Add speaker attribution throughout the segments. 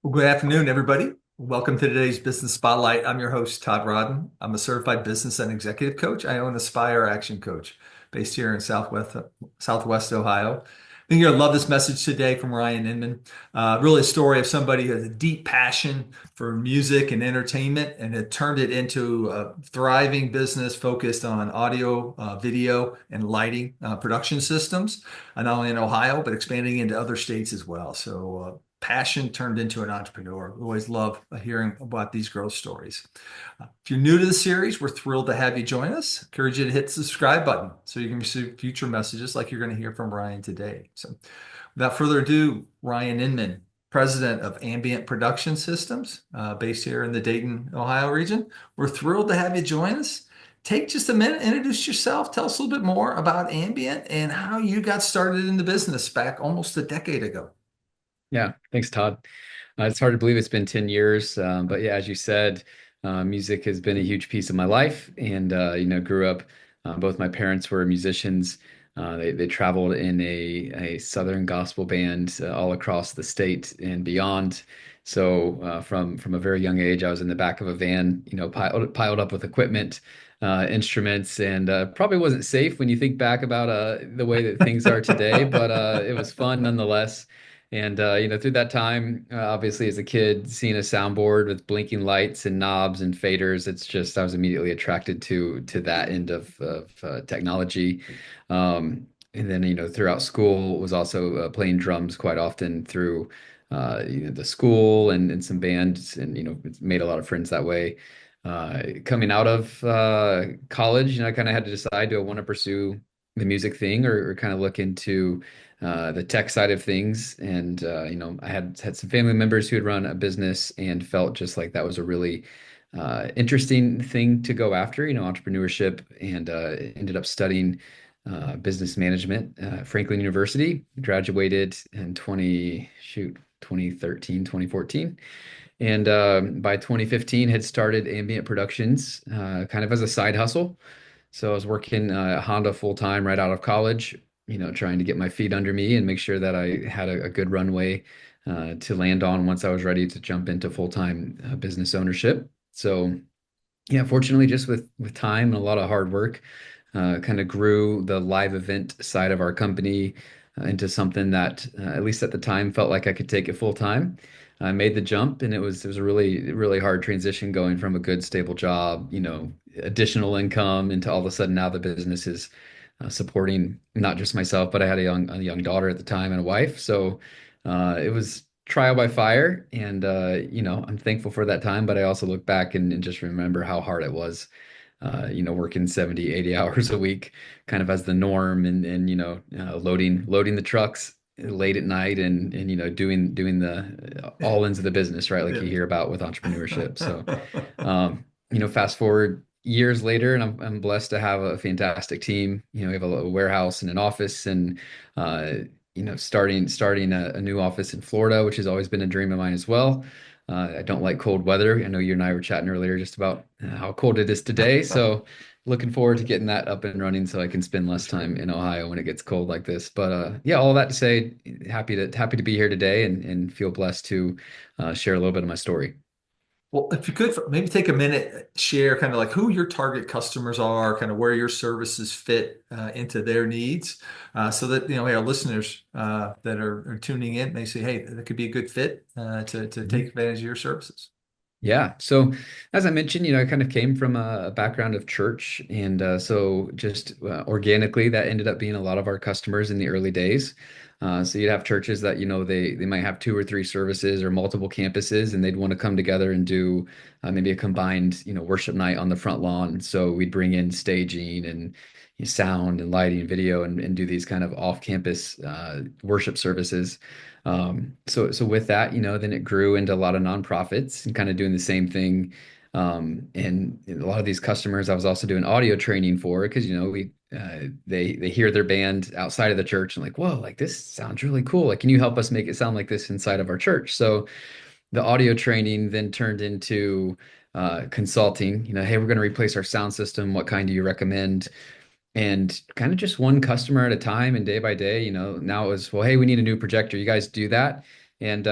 Speaker 1: Well, good afternoon, everybody. Welcome to today's Business Spotlight. I'm your host, Todd Rodden. I'm a certified business and executive coach. I own Aspire Action Coach based here in Southwest Ohio. I think you're gonna love this message today from Ryan Inman. Really a story of somebody who has a deep passion for music and entertainment and had turned it into a thriving business focused on audio, video, and lighting production systems, not only in Ohio, but expanding into other states as well. Passion turned into an entrepreneur. We always love hearing about these growth stories. If you're new to the series, we're thrilled to have you join us. Encourage you to hit the subscribe button so you can receive future messages like you're going to hear from Ryan today. So, without further ado, Ryan Inman, president of Ambient Production Systems, based here in the Dayton, Ohio region. We're thrilled to have you join us. Take just a minute, introduce yourself, tell us a little bit more about Ambient and how you got started in the business back almost a decade ago.
Speaker 2: Yeah, thanks, Todd. It's hard to believe it's been 10 years. But yeah, as you said, music has been a huge piece of my life. And, grew up, both my parents were musicians. They traveled in a Southern gospel band all across the state and beyond. So from a very young age, I was in the back of a van, piled up with equipment, instruments, and probably wasn't safe when you think back about the way that things are today, but it was fun nonetheless. And through that time, obviously as a kid, seeing a soundboard with blinking lights and knobs and faders, it's just I was immediately attracted to that end of technology. And then throughout school was also playing drums quite often through the school and some bands, and made a lot of friends that way. Coming out of college, I kind of had to decide, do I want to pursue the music thing or kind of look into the tech side of things. And I had some family members who had run a business and felt just like that was a really interesting thing to go after, entrepreneurship, and ended up studying business management Franklin University. Graduated in 2013, 2014. And by 2015 had started Ambient Productions kind of as a side hustle. So I was working at Honda full time right out of college, trying to get my feet under me and make sure that I had a good runway to land on once I was ready to jump into full time business ownership. So yeah, fortunately, just with time and a lot of hard work, kind of grew the live event side of our company into something that, at least at the time, felt like I could take it full time. I made the jump, and it was a really hard transition going from a good stable job, additional income, into all of a sudden now the business is supporting not just myself, but I had a young daughter at the time and a wife. So it was trial by fire, and I'm thankful for that time, but I also look back and just remember how hard it was, working 70, 80 hours a week kind of as the norm, and loading the trucks late at night, and doing the
Speaker 1: Yeah.
Speaker 2: all ends of the business, right? Like
Speaker 1: Yeah.
Speaker 2: you hear about with entrepreneurship. So fast forward years later, and I'm blessed to have a fantastic team. We have a warehouse and an office, and starting a new office in Florida, which has always been a dream of mine as well. I don't like cold weather. I know you and I were chatting earlier just about how cold it is today. So looking forward to getting that up and running so I can spend less time in Ohio when it gets cold like this. But yeah, all that to say, happy to be here today, and feel blessed to share a little bit of my story.
Speaker 1: Well, if you could maybe take a minute, share kind of like who your target customers are, kind of where your services fit into their needs, so that our listeners that are tuning in may say, "Hey, that could be a good fit to take advantage of your services."
Speaker 2: Yeah. So as I mentioned, I kind of came from a background of church. And so just organically, that ended up being a lot of our customers in the early days. So you'd have churches that, they might have two or three services or multiple campuses, and they'd want to come together and do maybe a combined, worship night on the front lawn. So we'd bring in staging and sound and lighting and video, and do these kind of off-campus worship services. So with that, then it grew into a lot of nonprofits and kind of doing the same thing. And a lot of these customers I was also doing audio training for, because we they hear their band outside of the church and like, whoa, like this sounds really cool. Like, can you help us make it sound like this inside of our church? So the audio training then turned into consulting. Hey, we're going to replace our sound system. What kind do you recommend? And kind of just one customer at a time, and day by day, now it was, well, hey, we need a new projector. You guys do that? And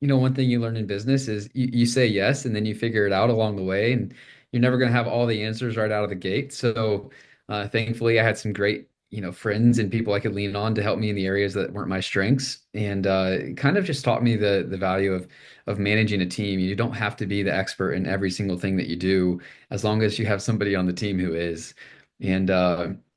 Speaker 2: one thing you learn in business is you say yes and then you figure it out along the way, and you're never going to have all the answers right out of the gate. So, thankfully, I had some great, friends and people I could lean on to help me in the areas that weren't my strengths, and it kind of just taught me the value of managing a team. You don't have to be the expert in every single thing that you do, as long as you have somebody on the team who is. And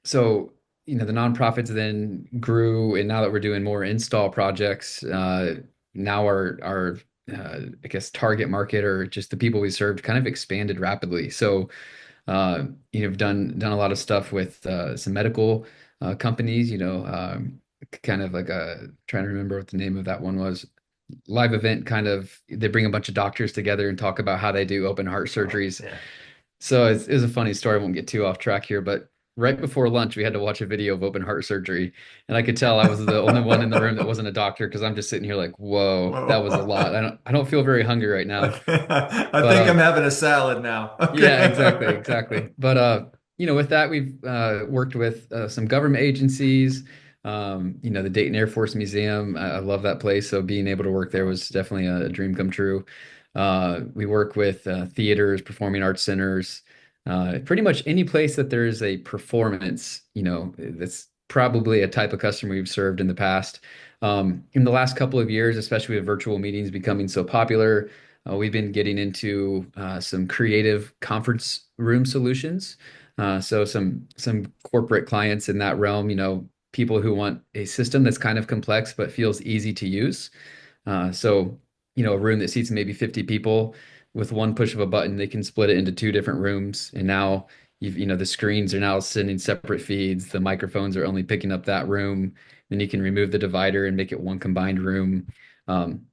Speaker 2: so, the nonprofits then grew, and now that we're doing more install projects, now our I guess target market or just the people we served kind of expanded rapidly. So I've done a lot of stuff with some medical companies, kind of like a trying to remember what the name of that one was. Live event kind of they bring a bunch of doctors together and talk about how they do open heart
Speaker 1: Oh,
Speaker 2: surgeries.
Speaker 1: yeah.
Speaker 2: So it's a funny story. I won't get too off track here, but right before lunch, we had to watch a video of open heart surgery. And I could tell I was the only one in the room that wasn't a doctor because I'm just sitting here like, whoa, that was a lot.
Speaker 1: Whoa.
Speaker 2: I don't feel very hungry right now.
Speaker 1: I
Speaker 2: But
Speaker 1: think I'm having a salad now.
Speaker 2: yeah, exactly,
Speaker 1: Okay.
Speaker 2: exactly. But with that, we've worked with some government agencies. The Dayton Air Force Museum. I love that place, so being able to work there was definitely a dream come true. We work with theaters, performing arts centers, pretty much any place that there's a performance. That's probably a type of customer we've served in the past. In the last couple of years, especially with virtual meetings becoming so popular. We've been getting into some creative conference room solutions. So some corporate clients in that realm, people who want a system that's kind of complex but feels easy to use. So, a room that seats maybe 50 people with one push of a button, they can split it into two different rooms. And now the screens are now sending separate feeds. The microphones are only picking up that room. Then you can remove the divider and make it one combined room.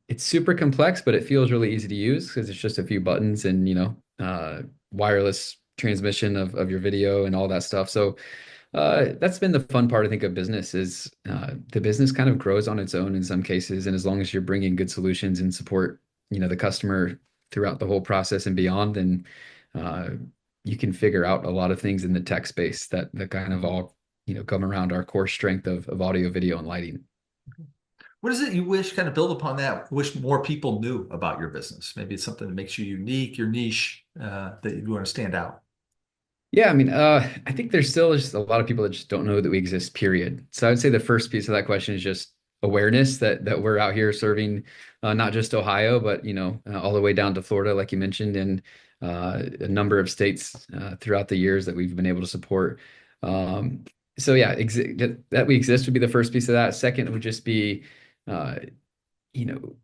Speaker 2: It's super complex, but it feels really easy to use because it's just a few buttons and, wireless transmission of your video and all that stuff. So, that's been the fun part, I think, of business is the business kind of grows on its own in some cases, and as long as you're bringing good solutions and support, the customer throughout the whole process and beyond, then uh, you can figure out a lot of things in the tech space that kind of all come around our core strength of audio, video, and lighting.
Speaker 1: What is it you wish kind of build upon that? Wish more people knew about your business? Maybe it's something that makes you unique, your niche, that you want to stand out.
Speaker 2: Yeah, I mean, I think there's still just a lot of people that just don't know that we exist, period. So I would say the first piece of that question is just awareness that we're out here serving not just Ohio, but all the way down to Florida, like you mentioned, and a number of states throughout the years that we've been able to support. Um, so yeah, that we exist would be the first piece of that. Second would just be uh,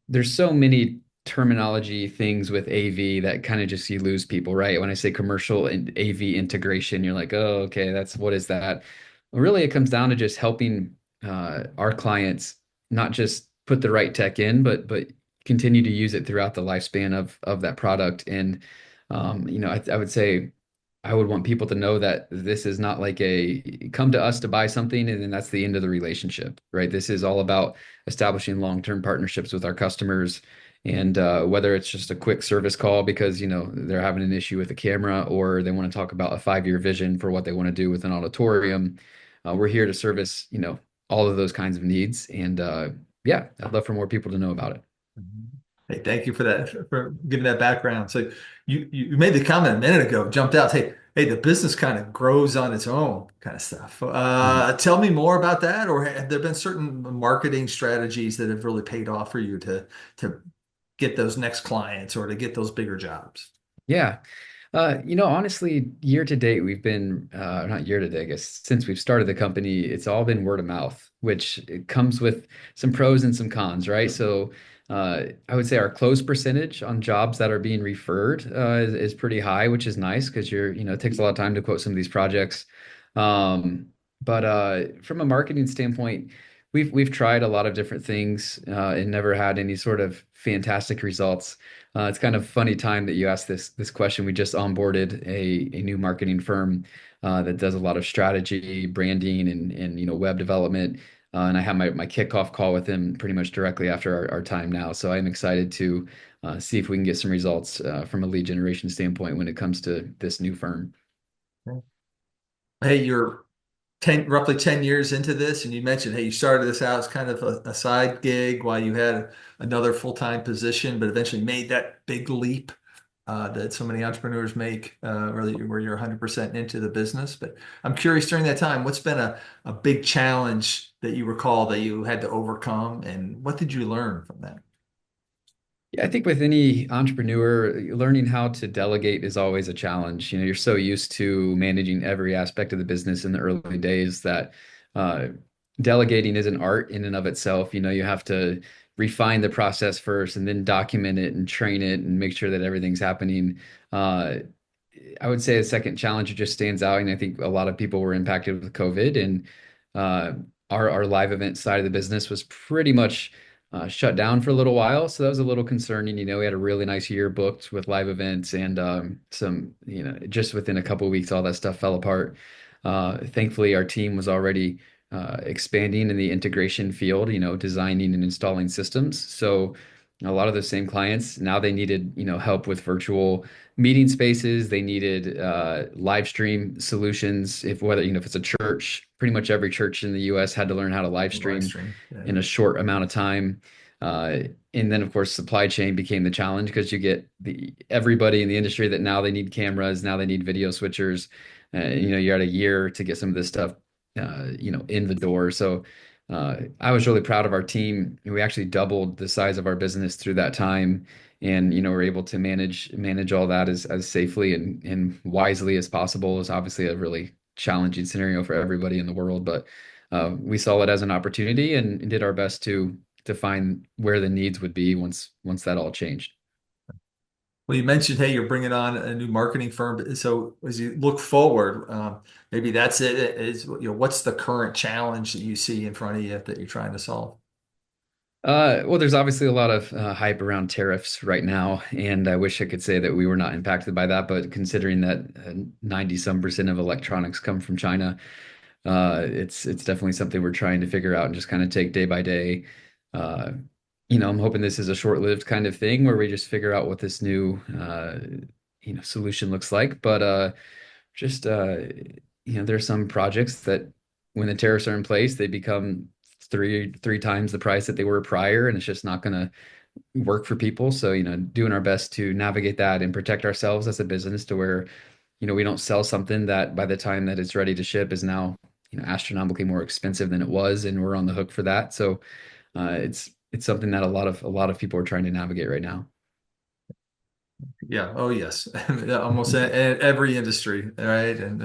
Speaker 2: there's so many terminology things with AV that kind of just you lose people, right? When I say commercial and AV integration, you're like, oh, okay, that's what is that? Really, it comes down to just helping our clients not just put the right tech in, but continue to use it throughout the lifespan of that product. And I would say I would want people to know that this is not like a come to us to buy something and then that's the end of the relationship, right? This is all about establishing long-term partnerships with our customers. And whether it's just a quick service call because, they're having an issue with the camera or they want to talk about a 5-year vision for what they want to do with an auditorium, we're here to service, all of those kinds of needs. And yeah, I'd love for more people to know about it.
Speaker 1: Mhm. Hey, thank you for that, for giving that background. So you made the comment a minute ago, jumped out. Hey, the business kind of grows on its own, kind of stuff.
Speaker 2: Mhm.
Speaker 1: Tell me more about that, or have there been certain marketing strategies that have really paid off for you to get those next clients or to get those bigger jobs?
Speaker 2: Yeah. Honestly, year to date, we've been not year to date, I guess, since we've started the company, it's all been word of mouth, which it comes with some pros and some cons, right? So I would say our close percentage on jobs that are being referred is pretty high, which is nice because it takes a lot of time to quote some of these projects. Um, but from a marketing standpoint, we've tried a lot of different things and never had any sort of fantastic results. It's kind of funny time that you asked this question. We just onboarded a new marketing firm that does a lot of strategy, branding, and web development. And I have my kickoff call with him pretty much directly after our time now. So I'm excited to see if we can get some results from a lead generation standpoint when it comes to this new firm.
Speaker 1: Hey, you're roughly 10 years into this, and you mentioned, hey, you started this out as kind of a side gig while you had another full-time position, but eventually made that big leap that so many entrepreneurs make, really, where you're 100% into the business. But I'm curious, during that time, what's been a big challenge that you recall that you had to overcome, and what did you learn from that?
Speaker 2: Yeah, I think with any entrepreneur, learning how to delegate is always a challenge. You're so used to managing every aspect of the business in the early days that uh, delegating is an art in and of itself. You have to refine the process first and then document it and train it and make sure that everything's happening. Uh, I would say a second challenge that just stands out, and I think a lot of people were impacted with COVID, and uh, our live event side of the business was pretty much shut down for a little while. So that was a little concerning. We had a really nice year booked with live events, and just within a couple of weeks, all that stuff fell apart. Thankfully, our team was already expanding in the integration field, designing and installing systems. So a lot of those same clients now they needed, help with virtual meeting spaces. They needed live stream solutions. If it's a church, pretty much every church in the US had to learn how to live
Speaker 1: Live
Speaker 2: stream
Speaker 1: stream. Yeah.
Speaker 2: in a short amount of time. Uh, and then, of course, supply chain became the challenge because you get everybody in the industry that now they need cameras, now they need video switchers. You're at a year to get some of this stuff, in the door. So I was really proud of our team. We actually doubled the size of our business through that time, and we're able to manage all that as safely and wisely as possible. It was obviously a really challenging scenario for everybody in the world, but we saw it as an opportunity and did our best to find where the needs would be once that all changed.
Speaker 1: Well, you mentioned, hey, you're bringing on a new marketing firm. So as you look forward, maybe that's it. Is what's the current challenge that you see in front of you that you're trying to solve?
Speaker 2: Well, there's obviously a lot of hype around tariffs right now, and I wish I could say that we were not impacted by that. But considering that 90 some percent of electronics come from China, it's definitely something we're trying to figure out and just kind of take day by day. Uh, I'm hoping this is a short-lived kind of thing where we just figure out what this new solution looks like. But just there are some projects that when the tariffs are in place, they become three times the price that they were prior, and it's just not going to work for people. So, doing our best to navigate that and protect ourselves as a business to where, we don't sell something that by the time that it's ready to ship is now, astronomically more expensive than it was, and we're on the hook for that. So, it's something that a lot of people are trying to navigate right now.
Speaker 1: Yeah. Oh, yes. Almost every industry, right? And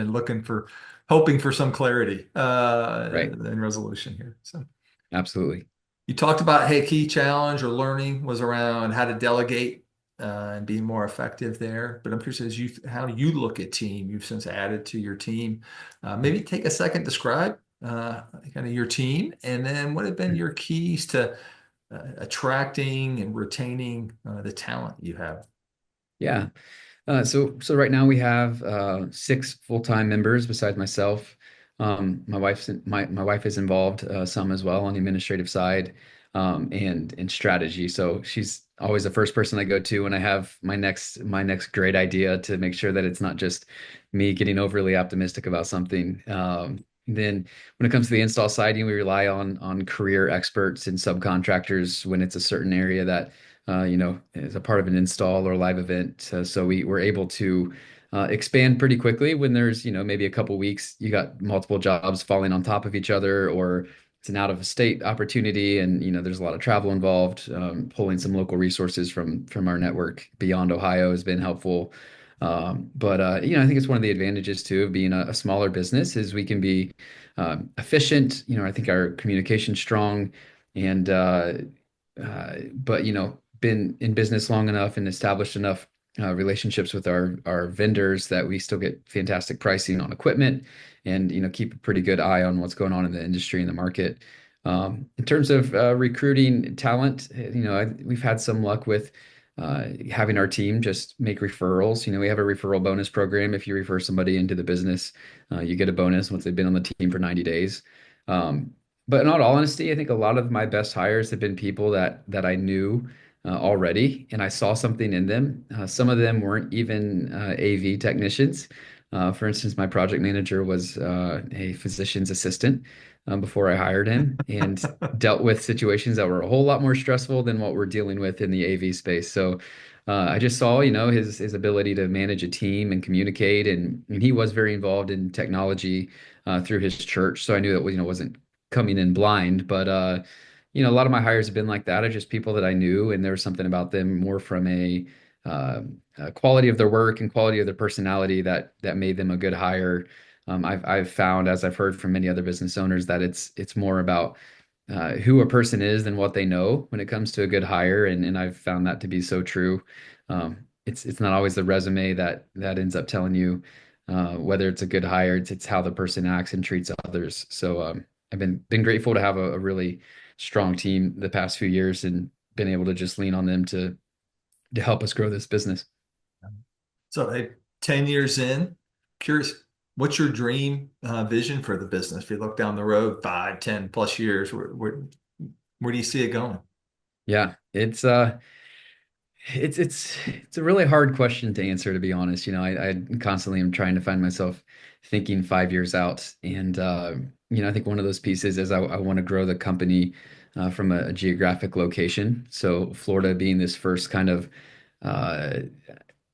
Speaker 1: hoping for some clarity
Speaker 2: Right.
Speaker 1: and resolution here. So
Speaker 2: Absolutely.
Speaker 1: you talked about, hey, key challenge or learning was around how to delegate and be more effective there. But I'm curious how you look at team. You've since added to your team. Maybe take a second, describe kind of your team, and then what have been your keys to attracting and retaining the talent you have?
Speaker 2: Yeah. So right now we have six full-time members besides myself. My wife is involved some as well on the administrative side and in strategy. So she's always the first person I go to when I have my next great idea to make sure that it's not just me getting overly optimistic about something. Then when it comes to the install side, we rely on career experts and subcontractors when it's a certain area that as a part of an install or live event. So we were able to expand pretty quickly when there's, maybe a couple weeks, you got multiple jobs falling on top of each other, or it's an out of state opportunity and, there's a lot of travel involved. Pulling some local resources from our network beyond Ohio has been helpful. But I think it's one of the advantages too of being a smaller business is we can be efficient. I think our communication's strong and but been in business long enough and established enough relationships with our vendors that we still get fantastic pricing on equipment and keep a pretty good eye on what's going on in the industry and the market. In terms of recruiting talent, we've had some luck with having our team just make referrals. We have a referral bonus program. If you refer somebody into the business, you get a bonus once they've been on the team for 90 days. But in all honesty, I think a lot of my best hires have been people that I knew already, and I saw something in them. Some of them weren't even AV technicians. For instance, my project manager was a physician's assistant before I hired him and dealt with situations that were a whole lot more stressful than what we're dealing with in the AV space. So I just saw, his ability to manage a team and communicate, and he was very involved in technology through his church. So I knew it was, wasn't coming in blind, but a lot of my hires have been like that. Are just people that I knew, and there was something about them more from uh, a quality of their work and quality of their personality that made them a good hire. I've found, as I've heard from many other business owners, that it's more about who a person is than what they know when it comes to a good hire, and I've found that to be so true. It's not always the resume that ends up telling you whether it's a good hire. It's how the person acts and treats others. So I've been grateful to have a really strong team the past few years and been able to just lean on them to help us grow this business.
Speaker 1: So, hey, 10 years in, curious, what's your dream vision for the business? If you look down the road, 5, 10 plus years, where do you see it going?
Speaker 2: Yeah, it's a really hard question to answer, to be honest. I constantly am trying to find myself thinking 5 years out, and I think one of those pieces is I want to grow the company from a geographic location. So Florida being this first kind of uh,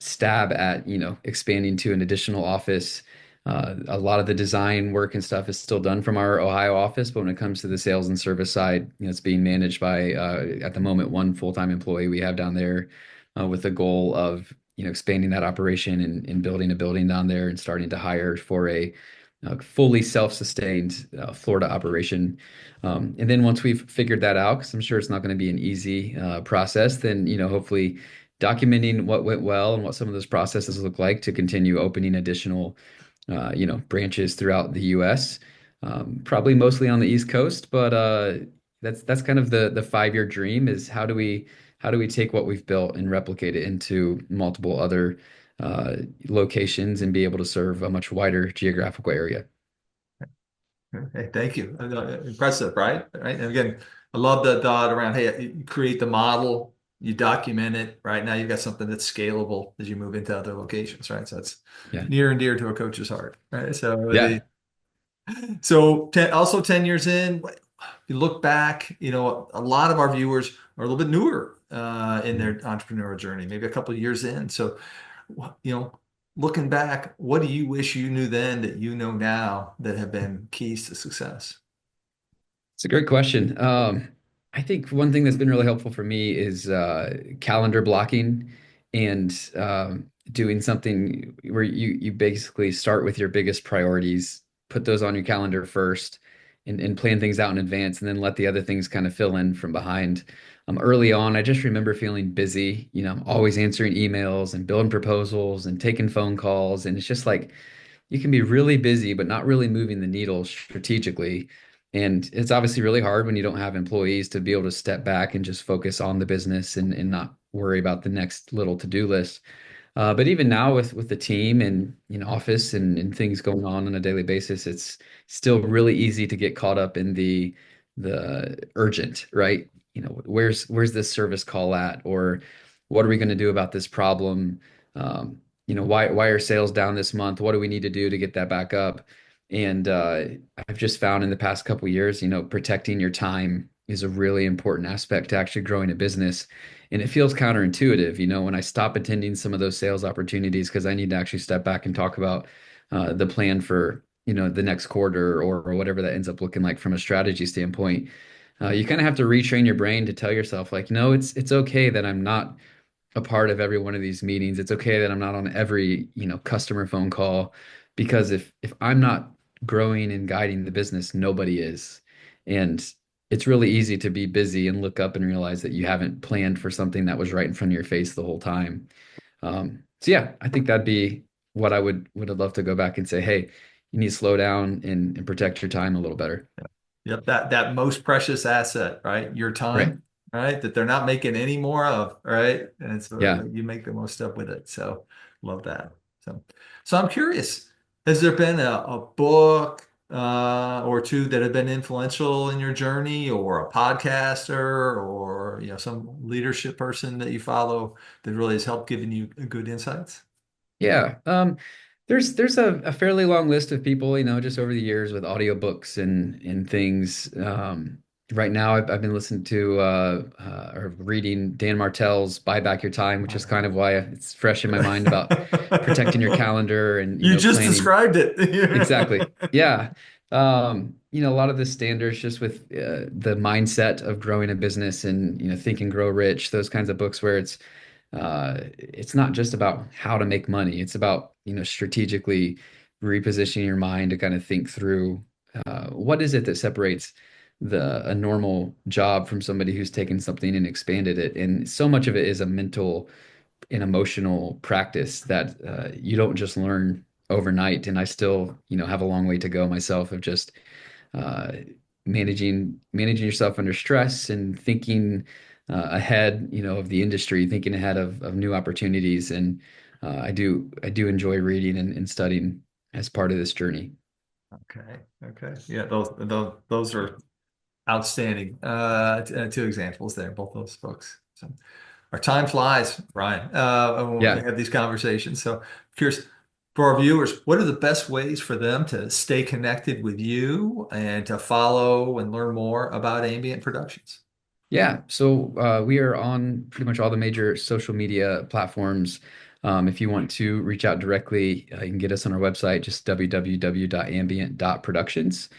Speaker 2: stab at, expanding to an additional office. A lot of the design work and stuff is still done from our Ohio office, but when it comes to the sales and service side, it's being managed by, at the moment, one full-time employee we have down there, with the goal of, expanding that operation and building a building down there and starting to hire for a fully self-sustained Florida operation. And then once we've figured that out, because I'm sure it's not going to be an easy process, then hopefully documenting what went well and what some of those processes look like to continue opening additional branches throughout the U.S. Probably mostly on the East Coast, but that's kind of the 5 year dream is how do we take what we've built and replicate it into multiple other uh, locations and be able to serve a much wider geographical area.
Speaker 1: Hey, thank you. Impressive, right? Right. And again, I love the thought around, hey, you create the model, you document it, right? Now you've got something that's scalable as you move into other locations, right? So that's
Speaker 2: Yeah.
Speaker 1: near and dear to a coach's heart, right?
Speaker 2: Yeah.
Speaker 1: Also 10 years in, you look back, a lot of our viewers are a little bit newer in their
Speaker 2: Mhm.
Speaker 1: entrepreneurial journey, maybe a couple of years in. So, you know, looking back, what do you wish you knew then that you know now that have been keys to success?
Speaker 2: It's a great question. I think one thing that's been really helpful for me is calendar blocking and doing something where you basically start with your biggest priorities, put those on your calendar first, and plan things out in advance, and then let the other things kind of fill in from behind. Early on, I just remember feeling busy, always answering emails and building proposals and taking phone calls, and it's just like you can be really busy, but not really moving the needle strategically. And it's obviously really hard when you don't have employees to be able to step back and just focus on the business and not worry about the next little to-do list. But even now with the team and office and things going on a daily basis, it's still really easy to get caught up in the urgent, right? Where's this service call at, or what are we going to do about this problem? Why are sales down this month? What do we need to do to get that back up? And I've just found in the past couple of years, protecting your time is a really important aspect to actually growing a business. And it feels counterintuitive, when I stop attending some of those sales opportunities because I need to actually step back and talk about the plan for, the next quarter or whatever that ends up looking like from a strategy standpoint. You kind of have to retrain your brain to tell yourself, like, no, it's okay that I'm not a part of every one of these meetings. It's okay that I'm not on every, customer phone call because if I'm not growing and guiding the business, nobody is. And it's really easy to be busy and look up and realize that you haven't planned for something that was right in front of your face the whole time. So yeah, I think that'd be what I would have loved to go back and say, hey, you need to slow down and protect your time a little better.
Speaker 1: Yep, that most precious asset, right? Your
Speaker 2: Right.
Speaker 1: time, right? That they're not making any more of, right? And so
Speaker 2: Yeah.
Speaker 1: you make the most of with it. So love that. So I'm curious, has there been a book or two that have been influential in your journey, or a podcaster, or some leadership person that you follow that really has helped giving you good insights?
Speaker 2: Yeah. There's a fairly long list of people, just over the years with audiobooks and things. Right now, I've been listening to or reading Dan Martell's "Buy Back Your Time," which is kind of why it's fresh in my mind about protecting your calendar and
Speaker 1: You just
Speaker 2: planning.
Speaker 1: described it.
Speaker 2: Exactly. Yeah. A lot of the standards just with the mindset of growing a business and Think and Grow Rich, those kinds of books where it's not just about how to make money. It's about, strategically repositioning your mind to kind of think through what is it that separates the a normal job from somebody who's taken something and expanded it. And so much of it is a mental and emotional practice that you don't just learn overnight. And I still, have a long way to go myself of just uh, managing yourself under stress and thinking ahead, of the industry, thinking ahead of new opportunities. And I do enjoy reading and studying as part of this journey.
Speaker 1: Okay. Okay. Yeah, those are outstanding. Two examples there, both those books. So our time flies, Ryan, when we
Speaker 2: Yeah.
Speaker 1: have these conversations. So curious for our viewers, what are the best ways for them to stay connected with you and to follow and learn more about Ambient Productions?
Speaker 2: Yeah, so we are on pretty much all the major social media platforms. If you want to reach out directly, you can get us on our website, just www.ambient.productions.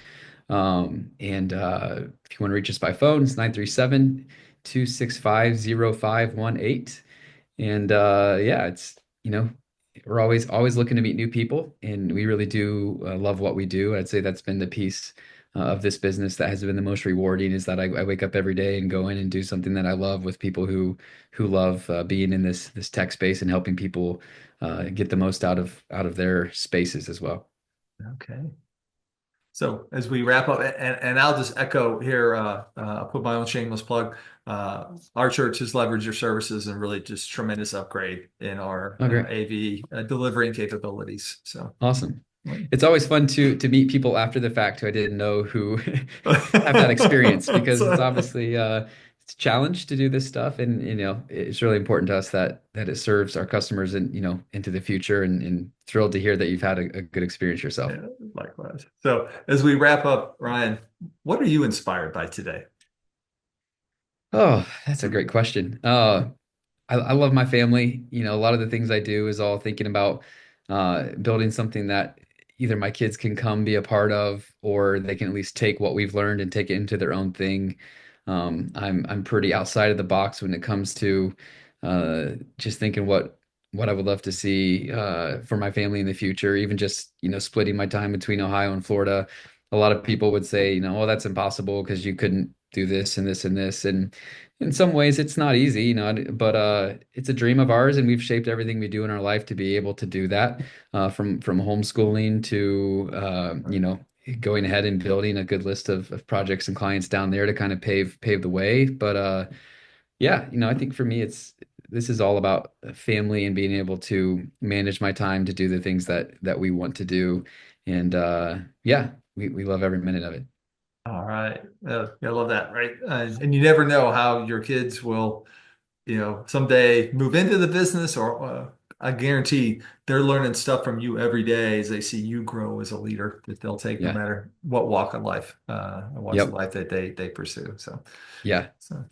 Speaker 2: And if you want to reach us by phone, it's 937-265-0518. And yeah, we're always looking to meet new people, and we really do love what we do. I'd say that's been the piece of this business that has been the most rewarding is that I wake up every day and go in and do something that I love with people who love being in this tech space and helping people get the most out of their spaces as well.
Speaker 1: Okay. So as we wrap up, and I'll just echo here, I'll put my own shameless plug. Our church has leveraged your services and really just tremendous upgrade in our
Speaker 2: Oh, great.
Speaker 1: AV delivering capabilities. So,
Speaker 2: Awesome.
Speaker 1: well.
Speaker 2: It's always fun to meet people after the fact who I didn't know who have that experience because it's
Speaker 1: So,
Speaker 2: obviously it's a challenge to do this stuff, and it's really important to us that it serves our customers and into the future, and thrilled to hear that you've had a good experience yourself.
Speaker 1: yeah, likewise. So as we wrap up, Ryan, what are you inspired by today?
Speaker 2: Oh, that's a great question. I love my family. A lot of the things I do is all thinking about building something that either my kids can come be a part of, or they can at least take what we've learned and take it into their own thing. I'm pretty outside of the box when it comes to just thinking what I would love to see for my family in the future. Even just splitting my time between Ohio and Florida. A lot of people would say, well, that's impossible because you couldn't do this and this and this, and in some ways it's not easy, but it's a dream of ours, and we've shaped everything we do in our life to be able to do that, from homeschooling to going ahead and building a good list of projects and clients down there to kind of pave the way. But yeah, I think for me this is all about family and being able to manage my time to do the things that we want to do. And yeah, we love every minute of it.
Speaker 1: All right. I love that, right? And you never know how your kids will, someday move into the business or I guarantee they're learning stuff from you every day as they see you grow as a leader that they'll take no
Speaker 2: Yeah.
Speaker 1: matter what walk of life, walks of
Speaker 2: Yep.
Speaker 1: life that they pursue. So,
Speaker 2: Yeah.
Speaker 1: so,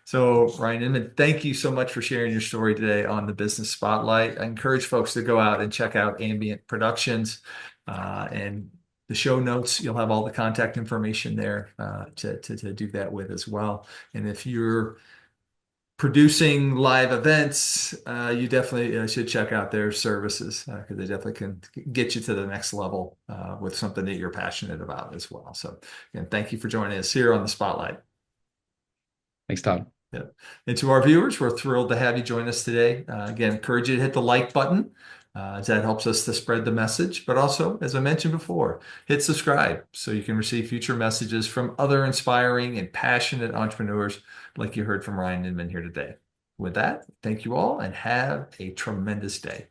Speaker 1: so Ryan Inman, thank you so much for sharing your story today on the Business Spotlight. I encourage folks to go out and check out Ambient Productions, and the show notes. You'll have all the contact information there to do that with as well. And if you're producing live events, you definitely should check out their services because they definitely can get you to the next level with something that you're passionate about as well. So, again, thank you for joining us here on the Spotlight.
Speaker 2: Thanks, Todd.
Speaker 1: Yeah. And to our viewers, we're thrilled to have you join us today. Again, encourage you to hit the like button, as that helps us to spread the message. But also, as I mentioned before, hit subscribe so you can receive future messages from other inspiring and passionate entrepreneurs like you heard from Ryan Inman here today. With that, thank you all and have a tremendous day.